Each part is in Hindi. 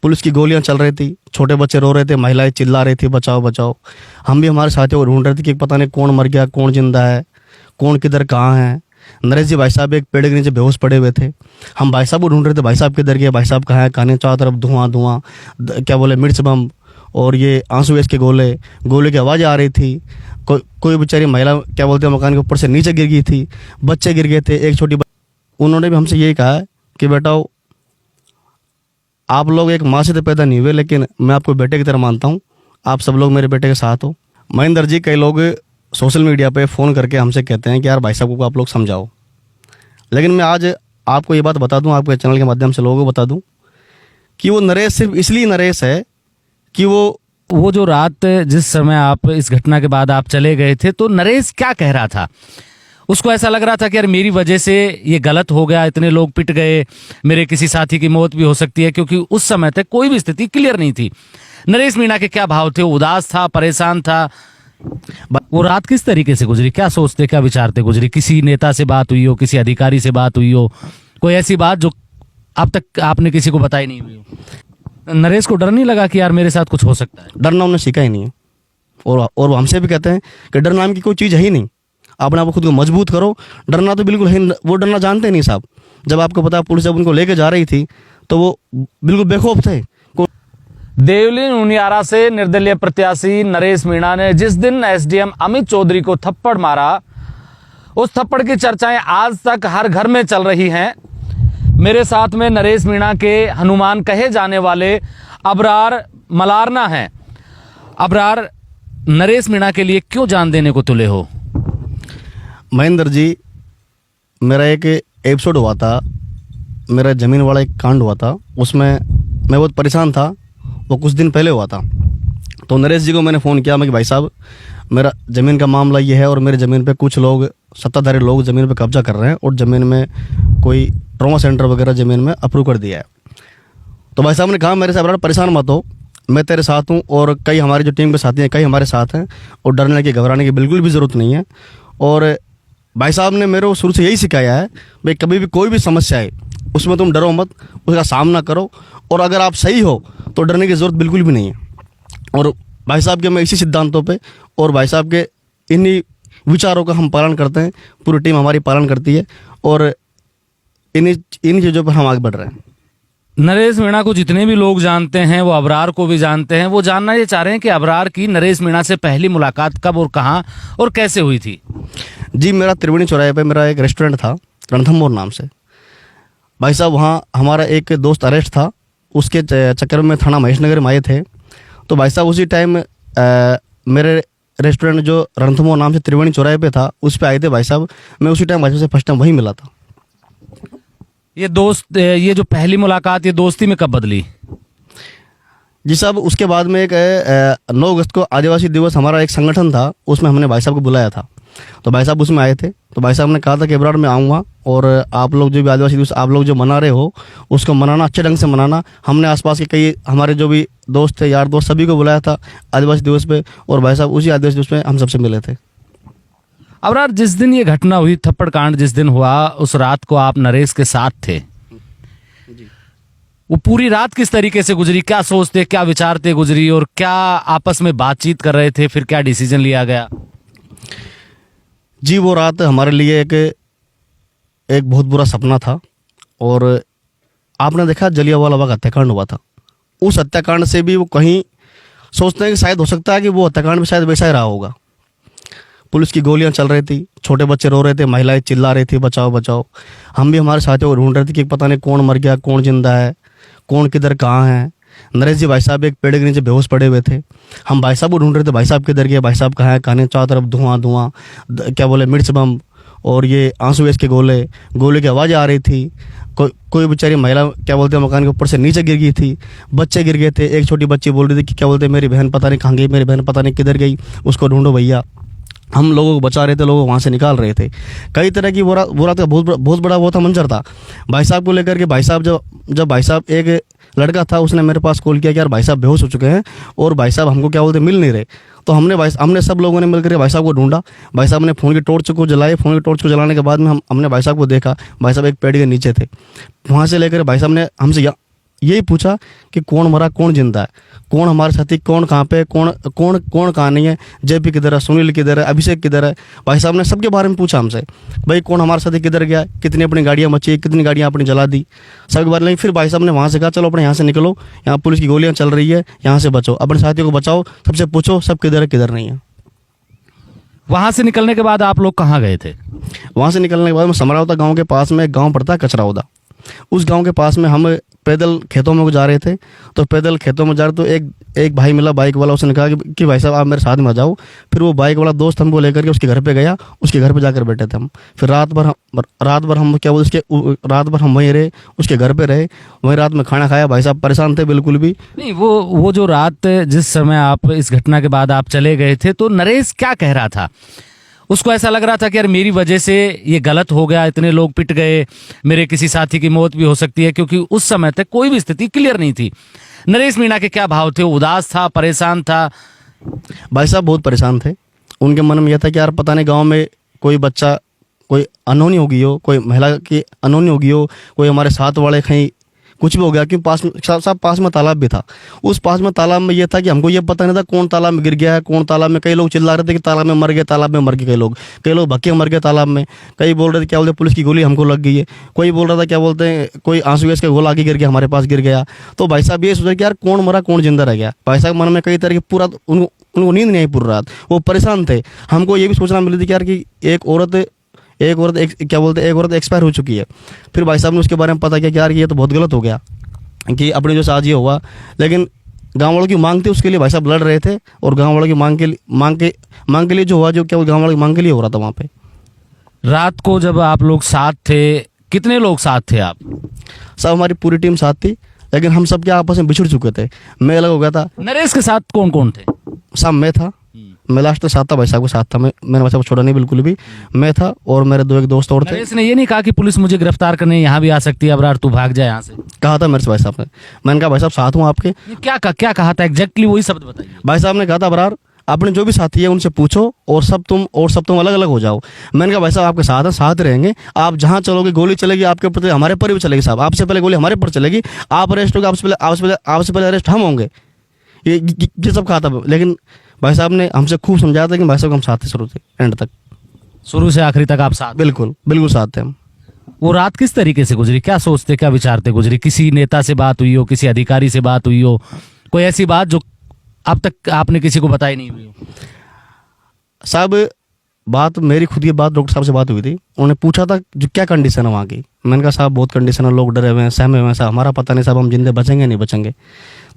पुलिस की गोलियां चल रही थी, छोटे बच्चे रो रहे थे, महिलाएं चिल्ला रही थी बचाओ बचाओ। हम भी हमारे साथियों को ढूंढ रहे थे कि पता नहीं कौन मर गया, कौन जिंदा है, कौन किधर कहाँ है। नरेश जी भाई साहब एक पेड़ के नीचे बेहोश पड़े हुए थे। हम भाई साहब को ढूंढ रहे थे, भाई साहब किधर गए, भाई साहब कहाँ है, कहानी चारों तरफ धुआं धुआं, क्या बोले, मिर्च बम और ये आंसू गैस के गोले की आवाज़ आ रही थी। कोई बेचारी महिला क्या बोलते हैं मकान के ऊपर से नीचे गिर गई थी, बच्चे गिर गए थे, एक छोटी उन्होंने भी हमसे यही कहा कि बेटा आप लोग एक माँ से तो पैदा नहीं हुए, लेकिन मैं आपको बेटे की तरह मानता हूँ, आप सब लोग मेरे बेटे के साथ हो। महेंद्र जी, कई लोग सोशल मीडिया पे फ़ोन करके हमसे कहते हैं कि यार भाई साहब को आप लोग समझाओ, लेकिन मैं आज आपको ये बात बता दूं, आपके चैनल के माध्यम से लोगों को बता दूं कि वो नरेश सिर्फ इसलिए नरेश है कि वो जो रात जिस समय आप इस घटना के बाद आप चले गए थे, तो नरेश क्या कह रहा था? उसको ऐसा लग रहा था कि यार मेरी वजह से ये गलत हो गया, इतने लोग पिट गए, मेरे किसी साथी की मौत भी हो सकती है, क्योंकि उस समय तक कोई भी स्थिति क्लियर नहीं थी। नरेश मीणा के क्या भाव थे? उदास था, परेशान था? वो रात किस तरीके से गुजरी? क्या सोचते, क्या विचारते गुजरी? किसी नेता से बात हुई हो, किसी अधिकारी से बात हुई हो, कोई ऐसी बात जो अब तक आपने किसी को बताई नहीं हुई हो? नरेश को डर नहीं लगा कि यार मेरे साथ कुछ हो सकता है? डरना उन्हें सीखा ही नहीं है, और वो हमसे भी कहते हैं कि डर नाम की कोई चीज़ है ही नहीं, अपने आप को खुद को मजबूत करो। डरना तो बिल्कुल है, वो डरना जानते नहीं साहब। जब आपको पता पुलिस जब उनको लेके जा रही थी तो वो बिल्कुल बेखौफ थे। देवली नूनियारा से निर्दलीय प्रत्याशी नरेश मीणा ने जिस दिन एसडीएम अमित चौधरी को थप्पड़ मारा, उस थप्पड़ की चर्चाएं आज तक हर घर में चल रही हैं। मेरे साथ में नरेश मीणा के हनुमान कहे जाने वाले अबरार मलारना हैं। अबरार, नरेश मीणा के लिए क्यों जान देने को तुले हो? महेंद्र जी, मेरा एक एपिसोड हुआ था, मेरा ज़मीन वाला एक कांड हुआ था, उसमें मैं बहुत परेशान था। वो कुछ दिन पहले हुआ था। तो नरेश जी को मैंने फ़ोन किया, मैं कि भाई साहब मेरा ज़मीन का मामला ये है और मेरे ज़मीन पे कुछ लोग, सत्ताधारी लोग ज़मीन पे कब्जा कर रहे हैं और ज़मीन में कोई ट्रॉमा सेंटर वगैरह ज़मीन में अप्रूव कर दिया है। तो भाई साहब ने कहा मेरे से बड़ा परेशान मत हो, मैं तेरे साथ हूँ और कई हमारी जो टीम के साथी हैं कई हमारे साथ हैं, और डरने की घबराने की बिल्कुल भी ज़रूरत नहीं है। और भाई साहब ने मेरे को शुरू से यही सिखाया है, भाई कभी भी कोई भी समस्या है उसमें तुम डरो मत, उसका सामना करो, और अगर आप सही हो तो डरने की ज़रूरत बिल्कुल भी नहीं है। और भाई साहब के मैं इसी सिद्धांतों पे और भाई साहब के इन्हीं विचारों का हम पालन करते हैं, पूरी टीम हमारी पालन करती है, और इन्हीं चीज़ों पर हम आगे बढ़ रहे हैं। नरेश मीणा को जितने भी लोग जानते हैं, वो अबरार को भी जानते हैं, वो जानना ये चाह रहे हैं कि अबरार की नरेश मीणा से पहली मुलाकात कब और कहाँ और कैसे हुई थी? जी, मेरा त्रिवेणी चौराहे पे मेरा एक रेस्टोरेंट था, रणथंभौर नाम से। भाई साहब वहाँ हमारा एक दोस्त अरेस्ट था, उसके चक्कर में थाना महेश नगर में आए थे। तो भाई साहब उसी टाइम मेरे रेस्टोरेंट जो रणथंभौर नाम से त्रिवेणी चौराहे पे था, उस पर आए थे भाई साहब। मैं उसी टाइम भाई साहब से फर्स्ट टाइम वहीं मिला था। ये जो पहली मुलाकात, ये दोस्ती में कब बदली? जी साहब, उसके बाद में एक 9 अगस्त को आदिवासी दिवस हमारा एक संगठन था, उसमें हमने भाई साहब को बुलाया था। तो भाई साहब उसमें आए थे। तो भाई साहब ने कहा था कि अबरार में आऊँगा और आप लोग जो भी आदिवासी दिवस आप लोग जो मना रहे हो उसको मनाना, अच्छे ढंग से मनाना। हमने आसपास के कई हमारे जो भी दोस्त थे, यार दोस्त, सभी को बुलाया था आदिवासी दिवस पे, और भाई साहब उसी आदिवासी दिवस पे हम सबसे मिले थे। अबरार, जिस दिन ये घटना हुई, थप्पड़ कांड जिस दिन हुआ, उस रात को आप नरेश के साथ थे। वो पूरी रात किस तरीके से गुजरी? क्या सोचते, क्या विचारते गुजरी, और क्या आपस में बातचीत कर रहे थे? फिर क्या डिसीजन लिया गया? जी, वो रात हमारे लिए एक बहुत बुरा सपना था। और आपने देखा जलियांवाला बाग हत्याकांड हुआ था, उस हत्याकांड से भी वो कहीं सोचते हैं कि शायद हो सकता है कि वो हत्याकांड भी शायद वैसा ही रहा होगा। पुलिस की गोलियां चल रही थी, छोटे बच्चे रो रहे थे, महिलाएं चिल्ला रही थी बचाओ बचाओ। हम भी हमारे साथियों को ढूंढ रहे थे कि पता नहीं कौन मर गया, कौन जिंदा है, कौन किधर कहाँ है। नरेश जी भाई साहब एक पेड़ के नीचे बेहोश पड़े हुए थे। हम भाई साहब को ढूंढ रहे थे, भाई साहब किधर गए, भाई साहब कहाँ है, कहानी चारों तरफ धुआं धुआं, क्या बोले, मिर्च बम और ये आंसू गैस के गोले की आवाज़ आ रही थी। कोई बेचारी महिला क्या बोलते हैं मकान के ऊपर से नीचे गिर गई थी, बच्चे गिर गए थे। एक छोटी बच्ची बोल रही थी कि क्या बोलते हैं मेरी बहन पता नहीं कहाँ गई, मेरी बहन पता नहीं किधर गई, उसको ढूंढो भैया। हम लोगों को बचा रहे थे, लोगों को वहाँ से निकाल रहे थे। कई तरह की वो रात का बहुत बड़ा वो था मंजर था भाई साहब को लेकर के। भाई साहब जब भाई साहब, एक लड़का था उसने मेरे पास कॉल किया कि यार भाई साहब बेहोश हो चुके हैं और भाई साहब हमको क्या बोलते मिल नहीं रहे। तो हमने सब लोगों ने मिलकर भाई साहब को ढूंढा। भाई साहब ने फ़ोन की टॉर्च को जलाई। फ़ोन की टॉर्च को जलाने के बाद में हमने भाई साहब को देखा। भाई साहब एक पेड़ के नीचे थे। वहाँ से लेकर भाई साहब ने हमसे यही पूछा कि कौन मरा कौन जिंदा है, कौन हमारे साथी, कौन कहाँ पे, कौन कौन कौन कहाँ नहीं है, जेपी किधर है, सुनील किधर है, अभिषेक किधर है। भाई साहब ने सबके बारे में पूछा हमसे, भाई कौन हमारे साथी किधर गया, कितनी अपनी गाड़ियाँ मची, कितनी गाड़ियाँ अपनी जला दी, सबके बारे में। फिर भाई साहब ने वहाँ से कहा चलो अपने यहाँ से निकलो, यहाँ पुलिस की गोलियाँ चल रही है, यहाँ से बचो, अपने साथियों को बचाओ, सबसे पूछो सब किधर है किधर नहीं है। वहां से निकलने के बाद आप लोग कहाँ गए थे? वहाँ से निकलने के बाद में समरावता गांव के पास में एक गांव पड़ता है कचराउदा, उस गांव के पास में हम पैदल खेतों में जा रहे थे। तो पैदल खेतों में जा रहे तो एक भाई मिला बाइक वाला, उसने कहा कि भाई साहब आप मेरे साथ में आ जाओ। फिर वो बाइक वाला दोस्त हमको लेकर के उसके घर पे गया, उसके घर पे जाकर बैठे थे हम। फिर रात भर हम क्या बोलते रात भर हम वहीं रहे, उसके घर पे रहे, वहीं रात में खाना खाया। भाई साहब परेशान थे बिल्कुल भी। नहीं, वो जो रात जिस समय आप इस घटना के बाद आप चले गए थे, तो नरेश क्या कह रहा था? उसको ऐसा लग रहा था कि यार मेरी वजह से ये गलत हो गया, इतने लोग पिट गए, मेरे किसी साथी की मौत भी हो सकती है, क्योंकि उस समय तक कोई भी स्थिति क्लियर नहीं थी। नरेश मीणा के क्या भाव थे? उदास था, परेशान था? भाई साहब बहुत परेशान थे। उनके मन में यह था कि यार पता नहीं गांव में कोई बच्चा कोई अनहोनी हो गई हो, कोई महिला की अनहोनी हो गई हो, कोई हमारे साथ वाले कहीं कुछ भी हो गया। कि पास में साहब पास में तालाब भी था। उस पास में तालाब में ये था कि हमको ये पता नहीं था कौन तालाब में गिर गया है, कौन तालाब में। कई लोग चिल्ला रहे थे कि तालाब में मर गए, तालाब में मर गए। कई लोग भक्के मर गए तालाब में। कई बोल रहे थे क्या बोलते पुलिस की गोली हमको लग गई है। कोई बोल रहा था क्या बोलते हैं कोई आंसू गैस का गोला आगे गिर गया, हमारे पास गिर गया। तो भाई साहब ये सोचा कि यार कौन मरा कौन जिंदा रह गया। भाई साहब मन में कई तरह की पूरा उनको नींद नहीं आई पूरी रात, वो परेशान थे। हमको ये भी सोचना मिली थी कि यार कि एक औरत एक्सपायर हो चुकी है। फिर भाई साहब ने उसके बारे में पता किया कि यार ये तो बहुत गलत हो गया कि अपने जो साथ ये हुआ। लेकिन गांव वालों की मांग थी, उसके लिए भाई साहब लड़ रहे थे। और गांव वालों की मांग के लिए जो हुआ, जो क्या वो गांव वालों की मांग के लिए हो रहा था वहाँ पे। रात को जब आप लोग साथ थे, कितने लोग साथ थे आप? सब हमारी पूरी टीम साथ थी, लेकिन हम सब क्या आपस में बिछड़ चुके थे। मैं अलग हो गया था। नरेश के साथ कौन कौन थे? साहब मैं था, मैं लास्ट में साथ था, भाई साहब के साथ था। मैंने भाई साहब को छोड़ा नहीं बिल्कुल भी। मैं था और मेरे दो एक दोस्त और थे। नरेश ने ये नहीं कहा कि पुलिस मुझे गिरफ्तार करने यहाँ भी आ सकती है, अबरार तू भाग जाए यहाँ से? कहा था मेरे से भाई साहब ने। मैंने कहा भाई साहब साथ हूँ आपके। क्या कहा था एग्जैक्टली? वही शब्द बताइए। भाई साहब ने कहा था अबरार अपने जो भी साथी है उनसे पूछो और सब तुम अलग अलग हो जाओ। मैंने कहा भाई साहब आपके साथ हैं, साथ रहेंगे। आप जहाँ चलोगे गोली चलेगी आपके ऊपर, हमारे पर भी चलेगी साहब। आपसे पहले गोली हमारे पर चलेगी, आप अरेस्ट होगे, आपसे पहले अरेस्ट हम होंगे। ये सब कहा था। लेकिन भाई साहब ने हमसे खूब समझाया था। लेकिन भाई साहब हम साथ थे शुरू से एंड तक, शुरू से आखिरी तक आप साथ? बिल्कुल बिल्कुल साथ थे हम। वो रात किस तरीके से गुजरी? क्या सोचते क्या विचारते गुजरी? किसी नेता से बात हुई हो, किसी अधिकारी से बात हुई हो, कोई ऐसी बात जो अब तक आपने किसी को बताई नहीं हुई हो? साहब बात मेरी खुद की बात डॉक्टर साहब से बात हुई थी। उन्होंने पूछा था जो क्या कंडीशन है वहाँ की। मैंने कहा साहब बहुत कंडीशन है, लोग डरे हुए हैं, सहमे हुए हैं साहब, हमारा पता नहीं साहब हम जिंदे बचेंगे नहीं बचेंगे।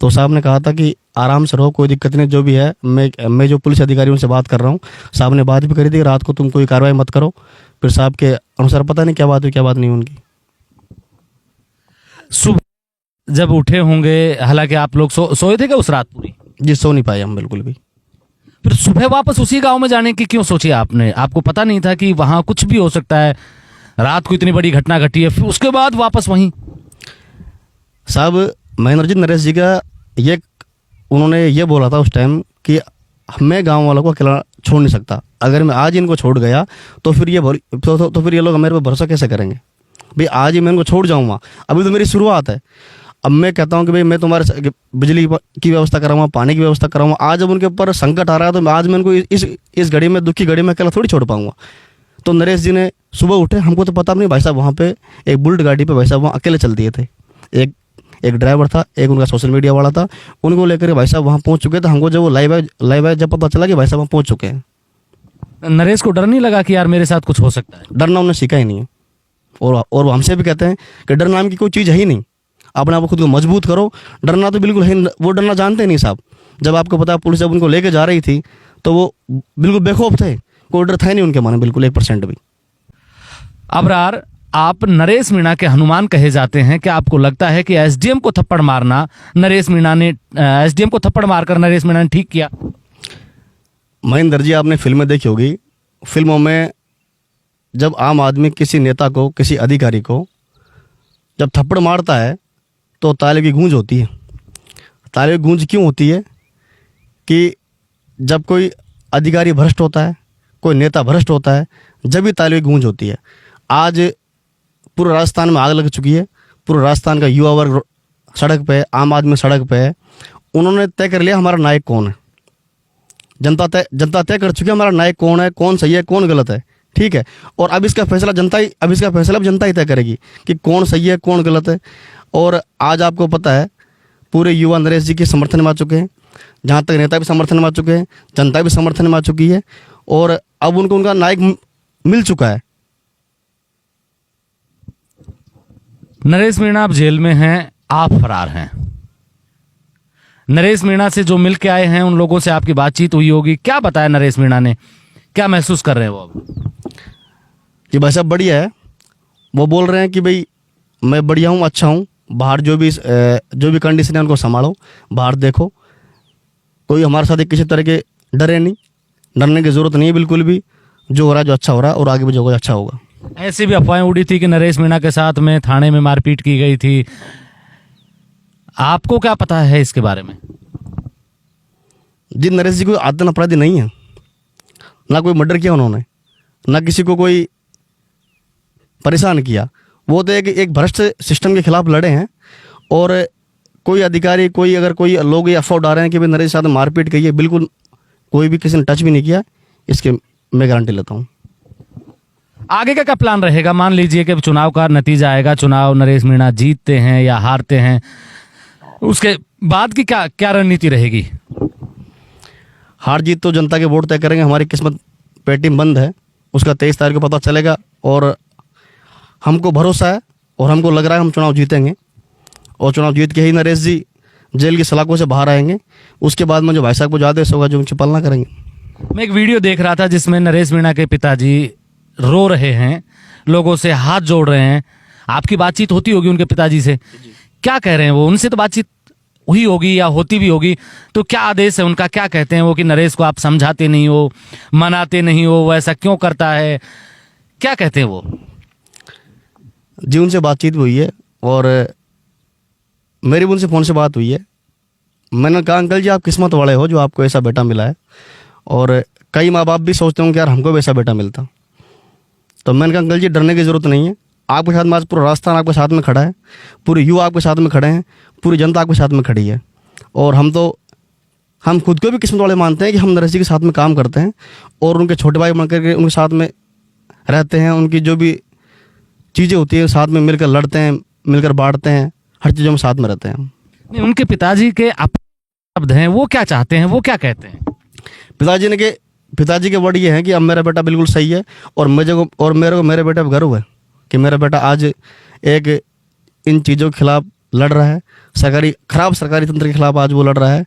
तो साहब ने कहा था कि आराम से रहो, कोई दिक्कत नहीं, जो भी है मैं जो पुलिस अधिकारी उनसे बात कर रहा हूँ। साहब ने बात भी करी थी रात को तुम कोई कार्रवाई मत करो। फिर साहब के अनुसार पता नहीं क्या बात हुई क्या बात नहीं उनकी। सुबह जब उठे होंगे, हालांकि आप लोग सोए थे क्या उस रात पूरी? जी सो नहीं पाए हम बिल्कुल भी। फिर सुबह वापस उसी गांव में जाने की क्यों सोची आपने? आपको पता नहीं था कि वहां कुछ भी हो सकता है? रात को इतनी बड़ी घटना घटी है, फिर उसके बाद वापस वहीं? साहब महेंद्र जी नरेश जी का ये उन्होंने ये बोला था उस टाइम कि मैं गांव वालों को अकेला छोड़ नहीं सकता। अगर मैं आज इनको छोड़ गया तो फिर ये लोग मेरे पे भरोसा कैसे करेंगे। भाई आज ही मैं इनको छोड़ जाऊँगा, अभी तो मेरी शुरुआत है। अब मैं कहता हूँ कि भाई मैं तुम्हारे बिजली की व्यवस्था कराऊंगा, पानी की व्यवस्था कराऊंगा। आज जब उनके ऊपर संकट आ रहा है तो आज मैं इनको इस घड़ी में, दुखी घड़ी में अकेला थोड़ी छोड़ पाऊंगा। तो नरेश जी ने सुबह उठे, हमको तो पता नहीं भाई साहब, वहाँ पे एक बुलेट गाड़ी पे भाई साहब वहाँ अकेले चल दिए थे। एक ड्राइवर था, एक उनका सोशल मीडिया वाला था, उनको लेकर भाई साहब वहाँ पहुँच चुके थे। हमको जब वो लाइव जब पता चला कि भाई साहब वहाँ पहुँच चुके हैं। नरेश को डर नहीं लगा कि यार मेरे साथ कुछ हो सकता है? डरना उन्हें सीखा ही नहीं है। और वो हमसे भी कहते हैं कि डर नाम की कोई चीज़ है ही नहीं, अपने आप को खुद को मजबूत करो। डरना तो बिल्कुल है, वो डरना जानते नहीं साहब। जब आपको पता पुलिस जब उनको लेके जा रही थी तो वो बिल्कुल बेखौफ थे, कोई डर था ही नहीं उनके मन में बिल्कुल 1% भी। अबरार, आप नरेश मीणा के हनुमान कहे जाते हैं। क्या आपको लगता है कि एसडीएम को थप्पड़ मारना एसडीएम को थप्पड़ मारकर नरेश मीणा ने ठीक किया? महेंद्र जी आपने फिल्में देखी होगी, फिल्मों में जब आम आदमी किसी नेता को, किसी अधिकारी को जब थप्पड़ मारता है तो ताली की गूंज होती है। ताली की गूंज क्यों होती है? कि जब कोई अधिकारी भ्रष्ट होता है, कोई नेता भ्रष्ट होता है, जब भी ताली की गूंज होती है। आज पूरे राजस्थान में आग लग चुकी है, पूरे राजस्थान का युवा वर्ग सड़क पे, आम आदमी सड़क पे है, उन्होंने तय कर लिया हमारा नायक कौन है। जनता तय कर चुकी है हमारा नायक कौन है, कौन सही है, कौन गलत है, ठीक है। और अब इसका फैसला जनता ही तय करेगी कि कौन सही है, कौन गलत है। और आज आपको पता है पूरे युवा नरेश जी के समर्थन में आ चुके हैं, जहाँ तक नेता भी समर्थन में आ चुके हैं, जनता भी समर्थन में आ चुकी है, और अब उनको उनका नायक मिल चुका है। नरेश मीणा आप जेल में हैं, आप फरार हैं। नरेश मीणा से जो मिल के आए हैं उन लोगों से आपकी बातचीत हुई होगी, क्या बताया नरेश मीणा ने, क्या महसूस कर रहे हैं वो अब? कि भाई साहब बढ़िया है, वो बोल रहे हैं कि भाई मैं बढ़िया हूँ, अच्छा हूँ, बाहर जो भी कंडीशन है उनको संभालो, बाहर देखो, कोई हमारे साथ किसी तरह के डरे नहीं, डरने की ज़रूरत नहीं है बिल्कुल भी, जो हो रहा है जो अच्छा हो रहा है और आगे भी जो होगा अच्छा होगा। ऐसी भी अफवाहें उड़ी थी कि नरेश मीणा के साथ में थाने में मारपीट की गई थी, आपको क्या पता है इसके बारे में? जी नरेश जी कोई आदतन अपराधी नहीं है, ना कोई मर्डर किया उन्होंने, ना किसी को कोई परेशान किया। वो तो एक भ्रष्ट सिस्टम के खिलाफ लड़े हैं। और कोई अधिकारी, अगर कोई लोग ये अफवाह उड़ा रहे हैं कि भाई नरेश साथ मारपीट की है, बिल्कुल कोई भी किसी ने टच भी नहीं किया, इसके मैं गारंटी लेता हूँ। आगे का क्या प्लान रहेगा? मान लीजिए कि चुनाव का नतीजा आएगा, चुनाव नरेश मीणा जीतते हैं या हारते हैं, उसके बाद की क्या रणनीति रहेगी? हार जीत तो जनता के वोट तय करेंगे, हमारी किस्मत पेटी में बंद है, उसका 23 तारीख को पता चलेगा। और हमको भरोसा है और हमको लग रहा है हम चुनाव जीतेंगे, और चुनाव जीत के ही नरेश जी जेल की सलाखों से बाहर आएंगे। उसके बाद में जो भाई साहब को जो आदेश होगा जो उनकी पालना करेंगे। मैं एक वीडियो देख रहा था जिसमें नरेश मीणा के पिताजी रो रहे हैं, लोगों से हाथ जोड़ रहे हैं। आपकी बातचीत होती होगी उनके पिताजी से, क्या कह रहे हैं वो? उनसे तो बातचीत हुई होगी या होती भी होगी, तो क्या आदेश है उनका? क्या कहते हैं वो कि नरेश को आप समझाते नहीं हो, मनाते नहीं हो, वो ऐसा क्यों करता है, क्या कहते हैं वो? जी उनसे बातचीत भी हुई है और मेरी भी उनसे फ़ोन से बात हुई है। मैंने कहा अंकल जी आप किस्मत वाले हो जो आपको ऐसा बेटा मिला है, और कई माँ बाप भी सोचते होंगे यार हमको भी ऐसा बेटा मिलता। तो मैंने कहा अंकल जी डरने की ज़रूरत नहीं है, आपके साथ में आज पूरा राजस्थान आपके साथ में खड़ा है, पूरे युवा आपके साथ में खड़े हैं, पूरी जनता आपके साथ में खड़ी है। और हम खुद को भी किस्मत वाले मानते हैं कि हम नरेश जी के साथ में काम करते हैं और उनके छोटे भाई बन करके उनके साथ में रहते हैं। उनकी जो भी चीज़ें होती हैं साथ में मिलकर लड़ते हैं, मिलकर बांटते हैं, हर चीज़ों में साथ में रहते हैं। नहीं, उनके पिताजी के शब्द हैं, वो क्या चाहते हैं, वो क्या कहते हैं? पिताजी के वर्ड ये हैं कि अब मेरा बेटा बिल्कुल सही है, और मेरे बेटे पर गर्व है कि मेरा बेटा आज एक इन चीज़ों के खिलाफ लड़ रहा है, खराब सरकारी तंत्र के खिलाफ आज वो लड़ रहा है।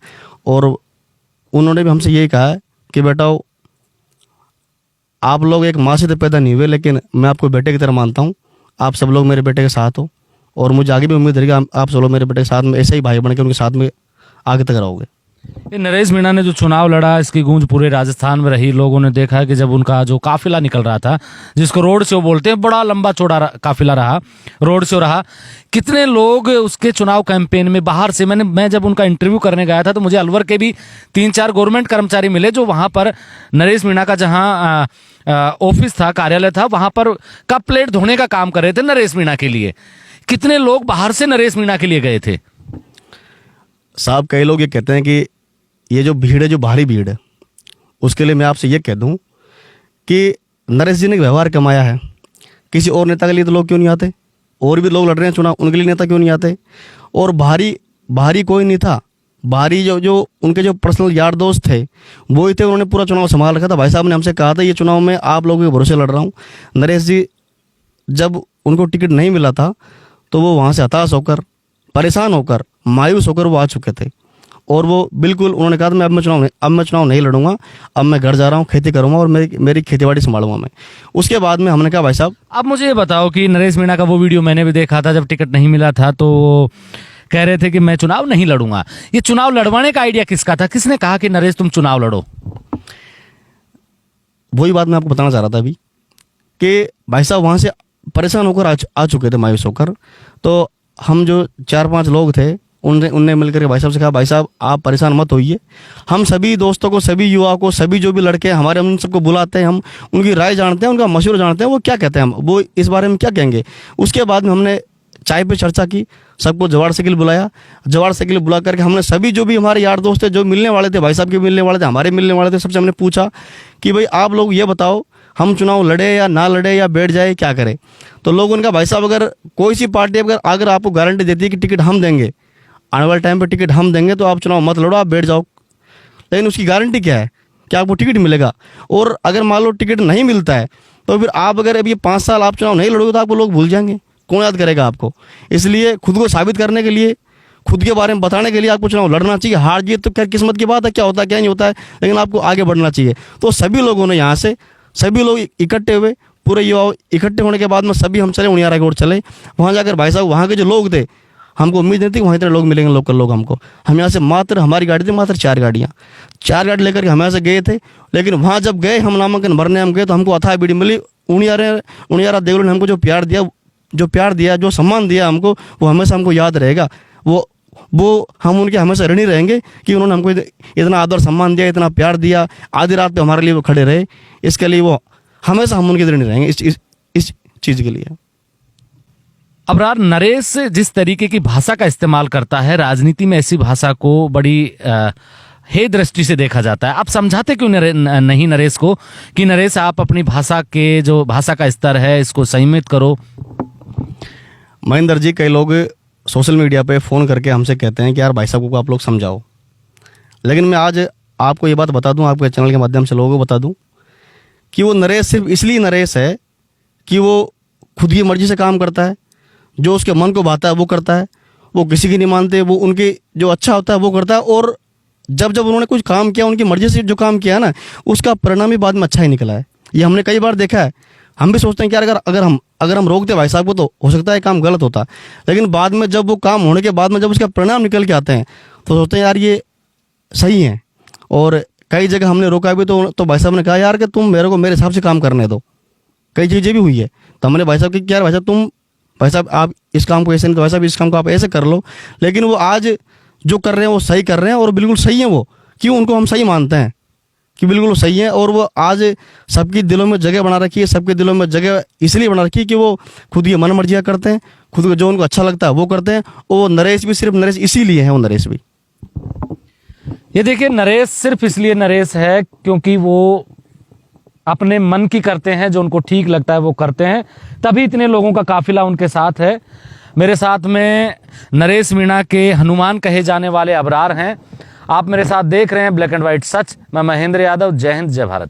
और उन्होंने भी हमसे यही कहा है कि बेटा आप लोग एक माँ से तो पैदा नहीं हुए, लेकिन मैं आपको बेटे की तरह मानता हूँ, आप सब लोग मेरे बेटे के साथ हो, और मुझे आगे भी उम्मीद है कि आप सब लोग मेरे बेटे के साथ में ऐसे ही भाई बन के उनके साथ में आगे तक रहोगे। ये नरेश मीणा ने जो चुनाव लड़ा, इसकी गूंज पूरे राजस्थान में रही। लोगों ने देखा कि जब उनका जो काफिला निकल रहा था, जिसको रोड शो बोलते हैं, बड़ा लंबा चौड़ा काफिला रहा, रोड शो रहा, कितने लोग उसके चुनाव कैंपेन में बाहर से, मैं जब उनका इंटरव्यू करने गया था तो मुझे अलवर के भी 3-4 गवर्नमेंट कर्मचारी मिले जो वहां पर नरेश मीणा का जहां ऑफिस था, कार्यालय था, वहां पर कप प्लेट धोने का काम कर रहे थे नरेश मीणा के लिए। कितने लोग बाहर से नरेश मीणा के लिए गए थे? साहब कई लोग ये कहते हैं कि ये जो भीड़ है, जो बाहरी भीड़ है, उसके लिए मैं आपसे ये कह दूं कि नरेश जी ने व्यवहार कमाया है, किसी और नेता के लिए तो लोग क्यों नहीं आते? और भी लोग लड़ रहे हैं चुनाव, उनके लिए नेता क्यों नहीं आते? और बाहरी कोई नहीं था, बाहरी जो उनके जो पर्सनल यार दोस्त थे वो ही थे, उन्होंने पूरा चुनाव संभाल रखा था। भाई साहब ने हमसे कहा था ये चुनाव में आप लोगों के भरोसे लड़ रहा हूँ। नरेश जी जब उनको टिकट नहीं मिला था तो वो वहाँ से हताश होकर, परेशान होकर, मायूस होकर वो आ चुके थे, और वो बिल्कुल उन्होंने कहा था मैं चुनाव नहीं लड़ूंगा, अब मैं घर जा रहा हूँ, खेती करूंगा और मेरी खेतीबाड़ी संभालूंगा मैं। उसके बाद में हमने कहा भाई साहब अब मुझे ये बताओ कि नरेश मीणा का वो वीडियो मैंने भी देखा था, जब टिकट नहीं मिला था तो वो कह रहे थे कि मैं चुनाव नहीं लड़ूंगा। ये चुनाव लड़वाने का आइडिया किसका था? किसने कहा कि नरेश तुम चुनाव लड़ो? वही बात मैं आपको बताना चाह रहा था अभी कि भाई साहब वहाँ से परेशान होकर आ चुके थे, मायूस होकर। तो हम जो 4-5 लोग थे उनने मिलकर के भाई साहब से कहा भाई साहब आप परेशान मत होइए, हम सभी दोस्तों को, सभी युवाओं को, सभी जो भी लड़के हमारे, हम उन सबको बुलाते हैं, हम उनकी राय जानते हैं, उनका मशवरा जानते हैं, वो क्या कहते हैं, हम वो इस बारे में क्या कहेंगे। उसके बाद में हमने चाय पे चर्चा की, सबको जवाड़ से के लिए बुलाया। जवाड़ से के लिए बुला करके हमने सभी जो भी हमारे यार दोस्त थे, जो मिलने वाले थे, भाई साहब के मिलने वाले थे, हमारे मिलने वाले थे, सबसे हमने पूछा कि भाई आप लोग ये बताओ, हम चुनाव लड़े या ना लड़े या बैठ जाए, क्या करें? तो लोगों ने कहा भाई साहब, अगर कोई सी पार्टी अगर आपको गारंटी देती है कि टिकट हम देंगे, आने वाले टाइम पर टिकट हम देंगे, तो आप चुनाव मत लड़ो, आप बैठ जाओ। लेकिन उसकी गारंटी क्या है कि आपको टिकट मिलेगा? और अगर मान लो टिकट नहीं मिलता है तो फिर आप अगर अभी 5 साल आप चुनाव नहीं लड़ोगे तो आपको लोग भूल जाएंगे, कौन याद करेगा आपको? इसलिए खुद को साबित करने के लिए, खुद के बारे में बताने के लिए आपको चुनाव लड़ना चाहिए। हार जीत तो क्या किस्मत की बात है, क्या होता है क्या नहीं होता है, लेकिन आपको आगे बढ़ना चाहिए। तो सभी लोगों ने यहाँ से सभी लोग इकट्ठे हुए, पूरे युवा इकट्ठे होने के बाद में सभी हम चले उनियारा की ओर चले। वहाँ जाकर भाई साहब वहाँ के जो लोग थे, हमको उम्मीद नहीं थी वहाँ इतने लोग मिलेंगे, लोकल लोग हमको। हम यहाँ से मात्र, हमारी गाड़ी थी मात्र 4 गाड़ियाँ, 4 गाड़ी लेकर के हम यहाँ से गए थे। लेकिन वहाँ जब गए, हम नामांकन भरने हम गए, तो हमको अथाह बीड़ी मिली। उनियारा देवल ने हमको जो प्यार दिया, जो सम्मान दिया हमको, वो हमेशा हमको याद रहेगा। वो हम उनके हमेशा ऋणी रहेंगे कि उन्होंने हमको इतना आदर सम्मान दिया, इतना प्यार दिया, आधी रात पे हमारे लिए वो खड़े रहे। इसके लिए वो हमेशा हम उनके ऋणी रहेंगे इस चीज़ के लिए। अबरार, नरेश जिस तरीके की भाषा का इस्तेमाल करता है, राजनीति में ऐसी भाषा को बड़ी हे दृष्टि से देखा जाता है। आप समझाते क्यों नहीं नरेश को कि नरेश आप अपनी भाषा के जो भाषा का स्तर है इसको संयमित करो? महेंद्र जी, कई लोग सोशल मीडिया पे फ़ोन करके हमसे कहते हैं कि यार भाई साहब को आप लोग समझाओ। लेकिन मैं आज आपको ये बात बता दूं, आपके चैनल के माध्यम से लोगों को बता दूं कि वो नरेश सिर्फ इसलिए नरेश है कि वो खुद की मर्जी से काम करता है, जो उसके मन को भाता है वो करता है, वो किसी की नहीं मानते, वो उनकी जो अच्छा होता है वो करता है। और जब उन्होंने कुछ काम किया, उनकी मर्जी से जो काम किया है ना, उसका परिणाम भी बाद में अच्छा ही निकला है। ये हमने कई बार देखा है। हम भी सोचते हैं कि यार अगर हम रोकते भाई साहब को तो हो सकता है काम गलत होता, लेकिन बाद में जब वो काम होने के बाद में जब उसका परिणाम निकल के आते हैं तो सोचते हैं यार ये सही है। और कई जगह हमने रोका भी तो भाई साहब ने कहा यार कि तुम मेरे को मेरे हिसाब से काम करने दो। कई चीज़ें भी हुई है तो हमने भाई साहब की क्या भाई साहब आप इस काम को ऐसे नहीं, तो भाई साहब इस काम को आप ऐसे कर लो। लेकिन वो आज जो कर रहे हैं वो सही कर रहे हैं और बिल्कुल सही है। वो क्यों, उनको हम सही मानते हैं कि बिल्कुल वो सही है। और वो आज सबकी दिलों में जगह बना रखी है, सबके दिलों में जगह इसलिए बना रखी है कि वो खुद की मन मर्जियाँ करते हैं, खुद को जो उनको अच्छा लगता है वो करते हैं। और नरेश भी सिर्फ नरेश इसीलिए है, वो नरेश भी। ये देखिए, नरेश सिर्फ इसलिए नरेश है क्योंकि वो अपने मन की करते हैं, जो उनको ठीक लगता है वो करते हैं, तभी इतने लोगों का काफिला उनके साथ है। मेरे साथ में नरेश मीणा के हनुमान कहे जाने वाले अबरार हैं। आप मेरे साथ देख रहे हैं ब्लैक एंड व्हाइट सच। मैं महेंद्र यादव। जय हिंद, जय भारत।